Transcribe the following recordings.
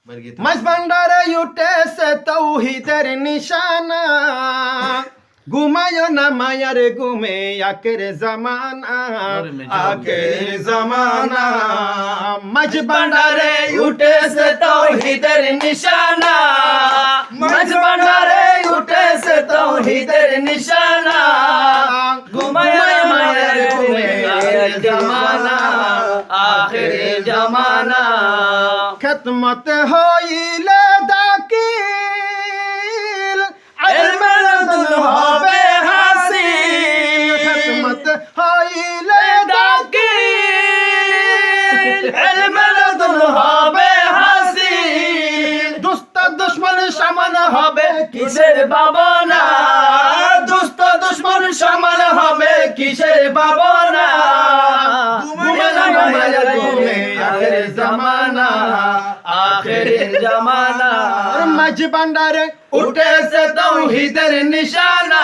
মাঝ ভান্ডারে উঠেছে তৌহিদের নিশানা, ঘুমায় না মায়ার ঘুমে আখের জামানা, আখের জামানা। মাঝ ভান্ডারে উঠেছে তৌহিদের নিশানা, মাঝ ভান্ডারে উঠেছে তৌহিদের নিশানা, ঘুমায় না মায়ার ঘুমে আখের জামানা, আখের জামানা। খিদমত হইলে দাকিল ইলমের দুল হবে হাসিল, খিদমত হইলে দাকিল ইলমের দুল হবে হাসিল। দুষ্ট দুশ্মন সমান হবে কিসের ভাবনা, দুষ্ট দুশ্মন সমান হবে কিসের ভাবনা, আখের জামানা, আখের জামানা। মাঝ ভান্ডারে উঠেছে তৌহিদের নিশানা,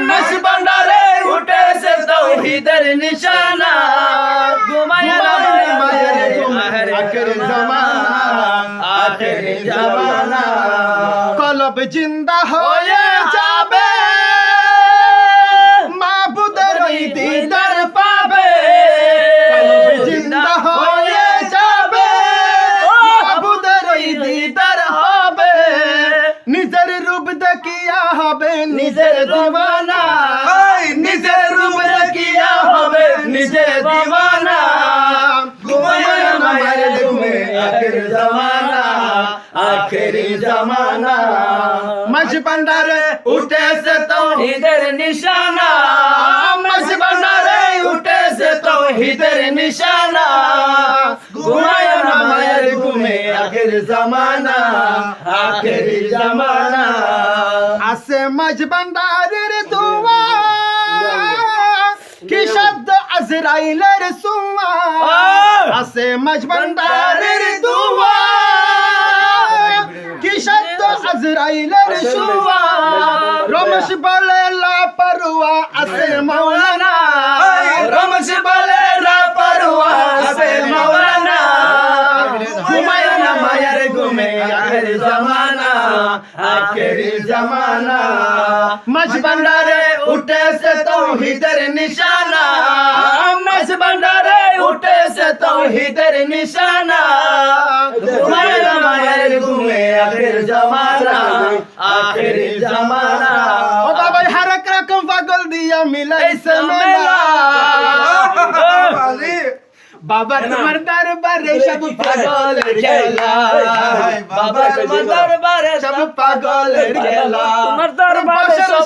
মাঝ ভান্ডারে উঠেছে তৌহিদের নিশানা, ঘুমায় না মায়ের ঘুমে আখের জামানা, আখের জামানা। কলব জিন্দা হয়ে যাবে, মাবুদের দিদার পাবে, কলব জিন্দা হয়ে যাবে, মাবুদের দিদার হবে। নিজের রূপ দেখিয়া হবে নিজের দিওয়ানা, নিজের রূপ দেখিয়া হবে নিজের দিওয়ানা, ঘুমায় না মায়ের ঘুমে আখের জামানা, আখের জামানা। মাঝ ভান্ডারে উঠেছে তৌহিদের নিশানা, মাঝ ভান্ডারে উঠেছে তৌহিদের নিশানা, ঘুমায় না মায়ের ঘুমে আখের জামানা, আখের জামানা। আছে মাঝ ভান্ডারের দোয়া, কি শব্দ আজরাইলের সুয়া, আছে মাঝ ভান্ডারের দোয়া, কি শব্দ আজরাইলের সুয়া। রমেশ বলে লাপরোয়া আছে মাওলানা, রমেশ বলে লাপরোয়া আছে মাওলানা, ঘুমায় না মায়ের ঘুমে আখের জামানা, আখের জামানা। মাঝ ভান্ডারে উঠেছে তৌহিদের নিশানা, মাঝ ভান্ডারে উঠেছে তৌহিদের নিশানা, ঘুমায় না মায়ের ঘুমে আখের জামানা, আখের জামানা। ও বাবা হরেক রকম পাগল দিয়া মিলাইছে মেলা, বাবা তোমার দরবারে সব পাগলের খেলা, বাবা তোমার দরবারে সব পাগলের খেলা, তোমার দরবারে সব